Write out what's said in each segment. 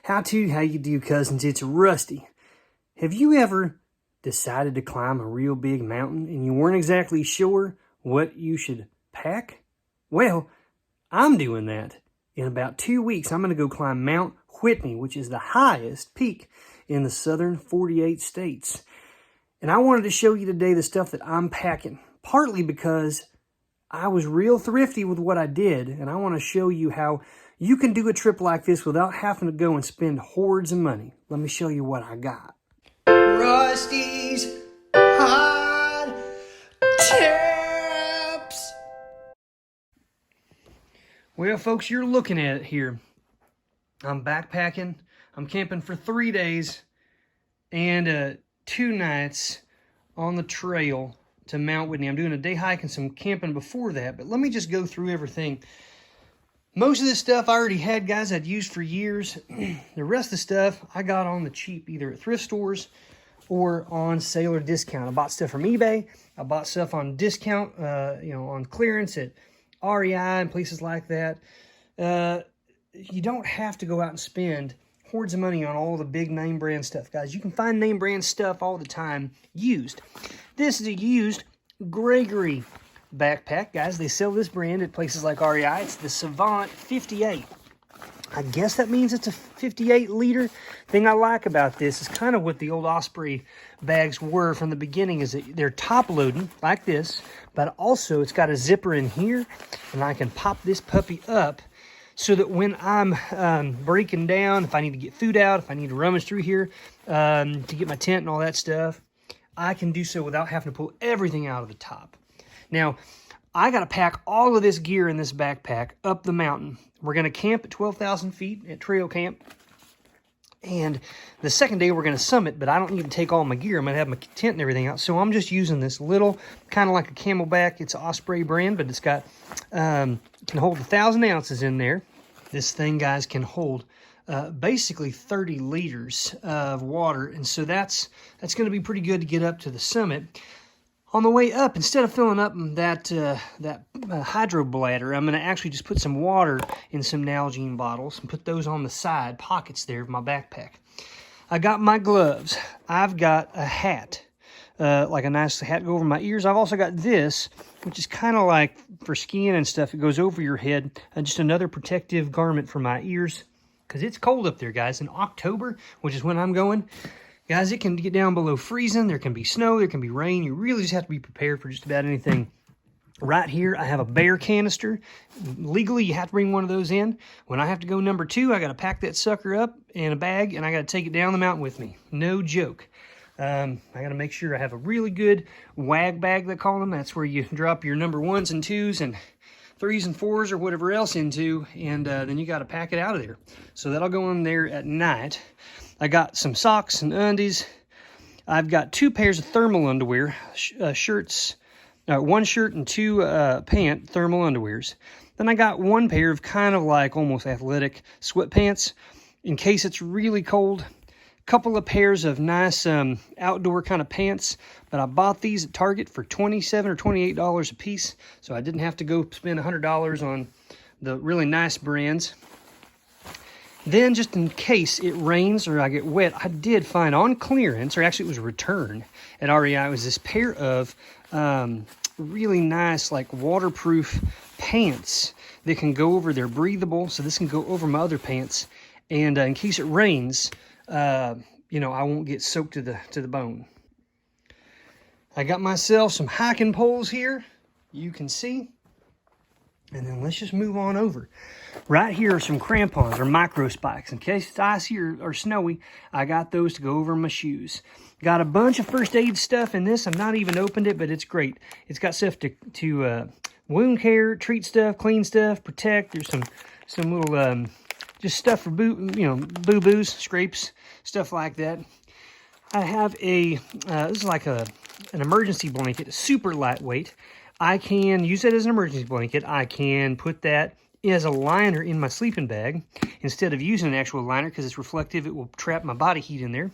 How you do, cousins? It's Rusty. Have you ever decided to climb a real big mountain and you weren't exactly sure what you should pack? Well, I'm doing that. In about 2 weeks, I'm going to go climb Mount Whitney, which is the highest peak in the southern 48 states. And I wanted to show you today the stuff that I'm packing, partly because I was real thrifty with what I did, and I want to show you how you can do a trip like this without having to go and spend hordes of money. Let me show you what I got. Rusty's Hot Tips! Well, folks, you're looking at it here. I'm backpacking. I'm camping for 3 days and 2 nights on the trail to Mount Whitney. I'm doing a day hike and some camping before that, but let me just go through everything. Most of this stuff I already had, guys, I'd used for years. The rest of the stuff I got on the cheap, either at thrift stores or on sale or discount. I bought stuff from eBay. I bought stuff on discount, on clearance at REI and places like that. You don't have to go out and spend hordes of money on all the big name brand stuff, guys. You can find name brand stuff all the time used. This is a used Gregory backpack, guys. They sell this brand at places like REI. It's the Savant 58. I guess that means it's a 58 liter. Thing I like about this is kind of what the old Osprey bags were from the beginning, is that they're top loading like this, but also it's got a zipper in here, and I can pop this puppy up so that when I'm breaking down, if I need to get food out, if I need to rummage through here to get my tent and all that stuff, I can do so without having to pull everything out of the top. Now, I got to pack all of this gear in this backpack up the mountain. We're going to camp at 12,000 feet at trail camp. And the second day we're going to summit, but I don't need to take all my gear. I'm going to have my tent and everything out. So I'm just using this little, kind of like a camelback. It's an Osprey brand, but it's got, can hold 1,000 ounces in there. This thing, guys, can hold basically 30 liters of water. And so that's going to be pretty good to get up to the summit. On the way up, instead of filling up that hydro bladder, I'm going to actually just put some water in some Nalgene bottles and put those on the side pockets there of my backpack. I got my gloves. I've got a hat, like a nice hat to go over my ears. I've also got this, which is kind of like for skiing and stuff. It goes over your head, and just another protective garment for my ears, because it's cold up there, guys. In October, which is when I'm going, guys, it can get down below freezing. There can be snow. There can be rain. You really just have to be prepared for just about anything. Right here, I have a bear canister. Legally, you have to bring one of those in. When I have to go number 2, I got to pack that sucker up in a bag, and I got to take it down the mountain with me. No joke. I got to make sure I have a really good wag bag, they call them. That's where you drop your number 1s and 2s and 3s and 4s or whatever else into, and then you got to pack it out of there. So that'll go in there at night. I got some socks and undies. I've got 2 pairs of thermal underwear, shirts, 1 shirt and 2 thermal underwears. Then I got 1 pair of kind of like almost athletic sweatpants in case it's really cold. Couple of pairs of nice outdoor kind of pants, but I bought these at Target for $27 or $28 a piece, so I didn't have to go spend $100 on the really nice brands. Then, just in case it rains or I get wet, I did find on clearance, or actually it was a return at REI, it was this pair of really nice, like waterproof pants that can go over. They're breathable, so this can go over my other pants. And in case it rains, I won't get soaked to the bone. I got myself some hiking poles here, you can see. And then let's just move on over. Right here are some crampons or micro spikes. In case it's icy or snowy, I got those to go over my shoes. Got a bunch of first aid stuff in this. I've not even opened it, but it's great. It's got stuff to wound care, treat stuff, clean stuff, protect. There's some little just stuff for boo-boos, scrapes, stuff like that. I have this is like an emergency blanket, super lightweight. I can use it as an emergency blanket. I can put that as a liner in my sleeping bag instead of using an actual liner because it's reflective. It will trap my body heat in there.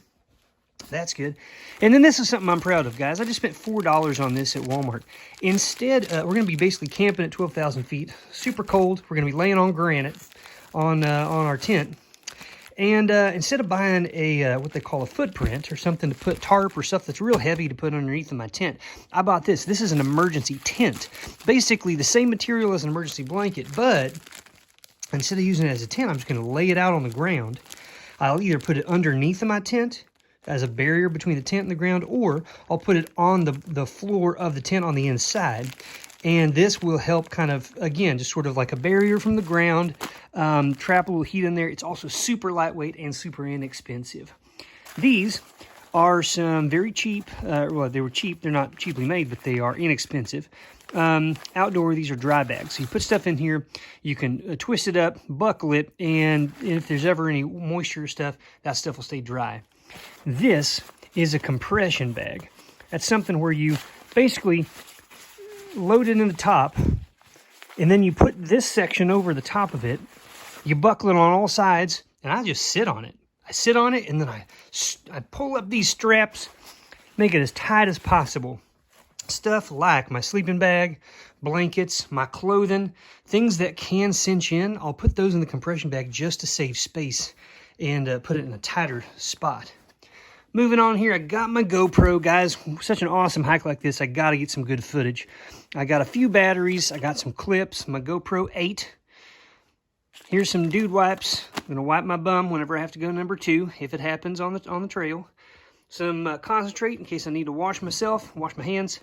That's good. And then this is something I'm proud of, guys. I just spent $4 on this at Walmart. Instead, we're going to be basically camping at 12,000 feet. Super cold. We're going to be laying on granite on our tent. And instead of buying a what they call a footprint or something to put tarp or stuff that's real heavy to put underneath of my tent, I bought this. This is an emergency tent. Basically the same material as an emergency blanket, but instead of using it as a tent, I'm just going to lay it out on the ground. I'll either put it underneath of my tent as a barrier between the tent and the ground, or I'll put it on the floor of the tent on the inside. And this will help kind of, again, just sort of like a barrier from the ground, trap a little heat in there. It's also super lightweight and super inexpensive. These are some very cheap, well, they were cheap. They're not cheaply made, but they are inexpensive. Outdoor, these are dry bags. So you put stuff in here, you can twist it up, buckle it, and if there's ever any moisture or stuff, that stuff will stay dry. This is a compression bag. That's something where you basically load it in the top, and then you put this section over the top of it. You buckle it on all sides, and I just sit on it. I sit on it, and then I pull up these straps, make it as tight as possible. Stuff like my sleeping bag, blankets, my clothing, things that can cinch in, I'll put those in the compression bag just to save space and put it in a tighter spot. Moving on here, I got my GoPro, guys. Such an awesome hike like this, I gotta get some good footage. I got a few batteries, I got some clips, my GoPro 8. Here's some dude wipes. I'm gonna wipe my bum whenever I have to go number 2, if it happens on the trail. Some concentrate in case I need to wash myself, wash my hands.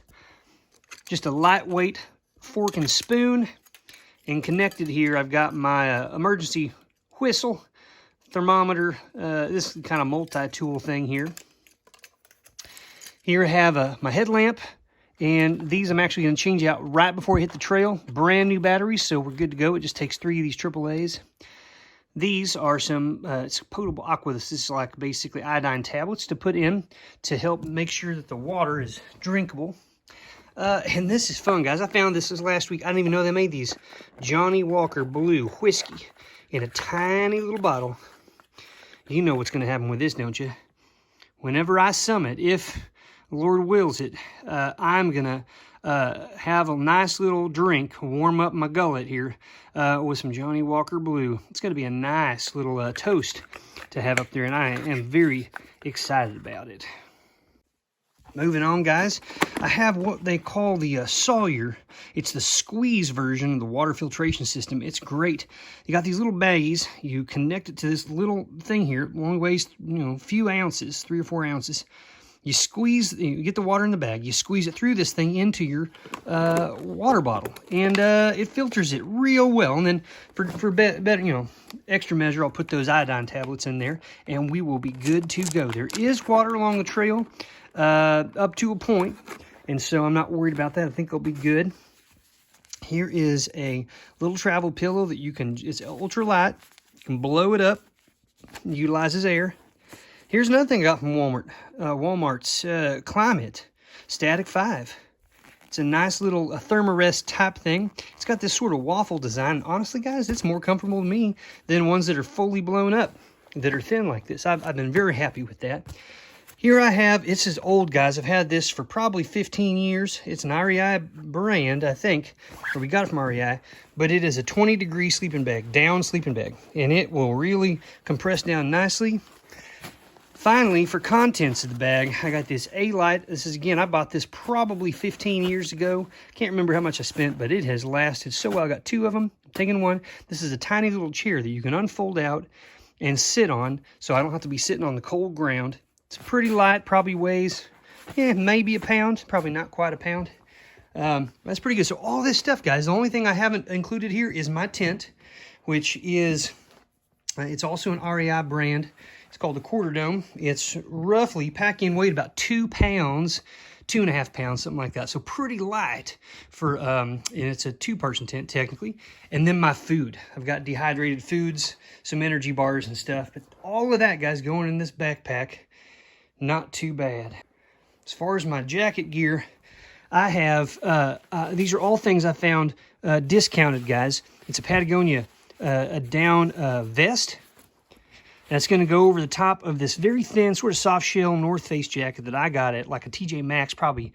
Just a lightweight fork and spoon. And connected here, I've got my emergency whistle, thermometer, this kind of multi-tool thing here. Here I have my headlamp, and these I'm actually going to change out right before I hit the trail. Brand new batteries, so we're good to go. It just takes 3 of these AAAs. These are some, it's potable aqua. This is like basically iodine tablets to put in to help make sure that the water is drinkable. And this is fun, guys. I found this last week. I didn't even know they made these. Johnny Walker Blue Whiskey in a tiny little bottle. You know what's going to happen with this, don't you? Whenever I summit, if Lord wills it, I'm going to have a nice little drink, warm up my gullet here with some Johnny Walker Blue. It's going to be a nice little toast to have up there, and I am very excited about it. Moving on, guys, I have what they call the Sawyer. It's the squeeze version of the water filtration system. It's great. You got these little baggies. You connect it to this little thing here. It only weighs, a few ounces, 3 or 4 ounces. You squeeze, you get the water in the bag. You squeeze it through this thing into your water bottle, and it filters it real well. And then for better, extra measure, I'll put those iodine tablets in there, and we will be good to go. There is water along the trail. Up to a point, and so I'm not worried about that. I think it'll be good. Here is a little travel pillow that it's ultra light. You can blow it up, utilizes air. Here's another thing I got from Walmart's Climate Static 5. It's a nice little thermarest type thing. It's got this sort of waffle design. Honestly, guys, it's more comfortable to me than ones that are fully blown up, that are thin like this. I've been very happy with that. Here I have, this is old, guys. I've had this for probably 15 years. It's an REI brand, I think, or we got it from REI, but it is a 20-degree sleeping bag, down sleeping bag, and it will really compress down nicely. Finally, for contents of the bag, I got this A-Light. This is, again, I bought this probably 15 years ago. Can't remember how much I spent, but it has lasted so well. I got 2 of them. I'm taking one. This is a tiny little chair that you can unfold out and sit on, so I don't have to be sitting on the cold ground. It's pretty light, probably weighs, maybe a pound, probably not quite a pound. That's pretty good. So all this stuff, guys, the only thing I haven't included here is my tent, which is, it's also an REI brand. It's called the Quarter Dome. It's roughly pack-in weight about 2 pounds, 2.5 pounds, something like that. So pretty light for, and it's a 2-person tent technically. And then my food. I've got dehydrated foods, some energy bars and stuff. But all of that, guys, going in this backpack. Not too bad. As far as my jacket gear, I have, these are all things I found discounted, guys. It's a Patagonia a down vest. That's going to go over the top of this very thin, sort of soft shell North Face jacket that I got at like a TJ Maxx probably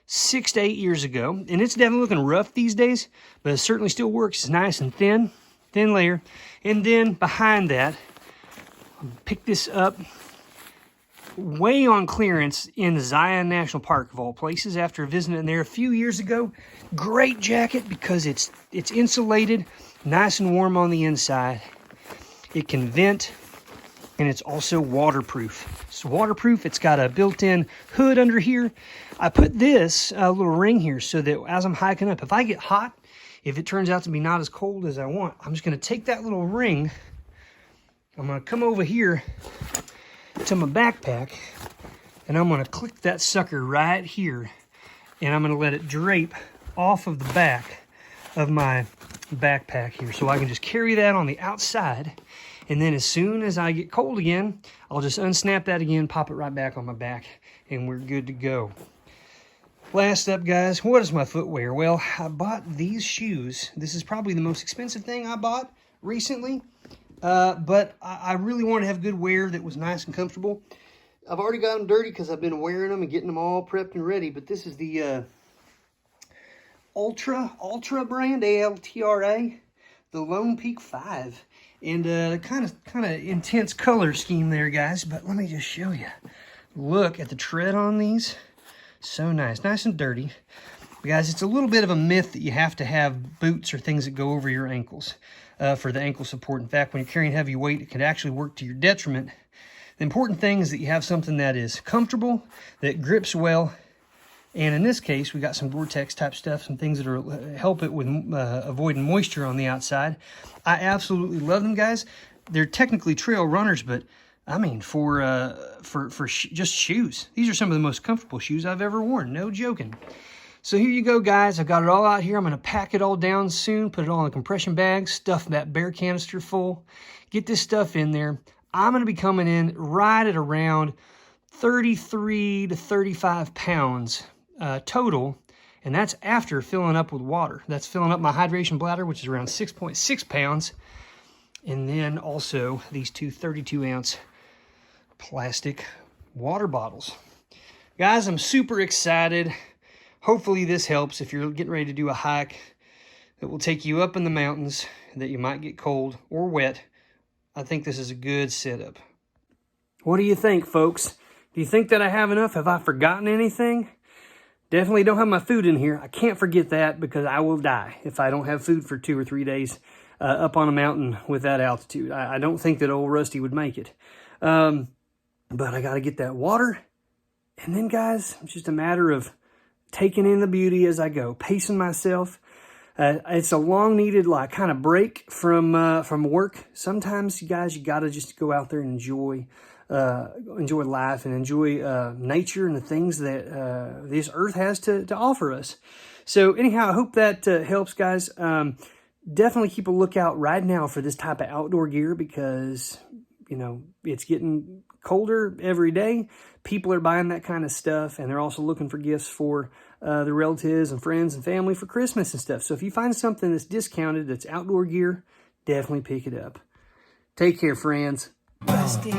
6 to 8 years ago. And it's definitely looking rough these days, but it certainly still works. It's nice and thin layer. And then behind that, Pick this up way on clearance in Zion National Park, of all places, after visiting there a few years ago. Great jacket because it's insulated, nice and warm on the inside. It can vent, and it's also waterproof. It's waterproof. It's got a built-in hood under here. I put this little ring here so that as I'm hiking up, if I get hot, if it turns out to be not as cold as I want, I'm just going to take that little ring. I'm going to come over here to my backpack, and I'm going to click that sucker right here, and I'm going to let it drape off of the back of my backpack here, so I can just carry that on the outside, and then as soon as I get cold again, I'll just unsnap that again, pop it right back on my back, and we're good to go. Last up, guys, what is my footwear? Well, I bought these shoes. This is probably the most expensive thing I bought recently. But I really wanted to have good wear that was nice and comfortable. I've already got them dirty because I've been wearing them and getting them all prepped and ready. But this is the Ultra brand, A-L-T-R-A, the Lone Peak 5. And kind of intense color scheme there, guys. But let me just show you. Look at the tread on these. So nice and dirty. But guys, it's a little bit of a myth that you have to have boots or things that go over your ankles. For the ankle support. In fact, when you're carrying heavy weight, it can actually work to your detriment. The important thing is that you have something that is comfortable, that grips well, and in this case, we got some Gore-Tex type stuff, some things that are help it with avoiding moisture on the outside. I absolutely love them, guys. They're technically trail runners, but I mean, for just shoes. These are some of the most comfortable shoes I've ever worn. No joking. So here you go, guys. I've got it all out here. I'm going to pack it all down soon, put it all in a compression bag, stuff that bear canister full, get this stuff in there. I'm going to be coming in right at around 33 to 35 pounds total, and that's after filling up with water. That's filling up my hydration bladder, which is around 6.6 pounds, and then also these two 32-ounce plastic water bottles. Guys, I'm super excited. Hopefully this helps if you're getting ready to do a hike that will take you up in the mountains, that you might get cold or wet. I think this is a good setup. What do you think, folks? Do you think that I have enough? Have I forgotten anything? Definitely don't have my food in here. I can't forget that because I will die if I don't have food for 2 or 3 days up on a mountain with that altitude. I don't think that old Rusty would make it. But I got to get that water. And then, guys, it's just a matter of taking in the beauty as I go, pacing myself. It's a long-needed kind of break from work. Sometimes, you guys, you got to just go out there and enjoy life and enjoy nature and the things that this earth has to offer us. So anyhow, I hope that helps, guys. Definitely keep a lookout right now for this type of outdoor gear because, you know, it's getting colder every day. People are buying that kind of stuff, and they're also looking for gifts for their relatives and friends and family for Christmas and stuff. So if you find something that's discounted, that's outdoor gear, definitely pick it up. Take care, friends. Rusty.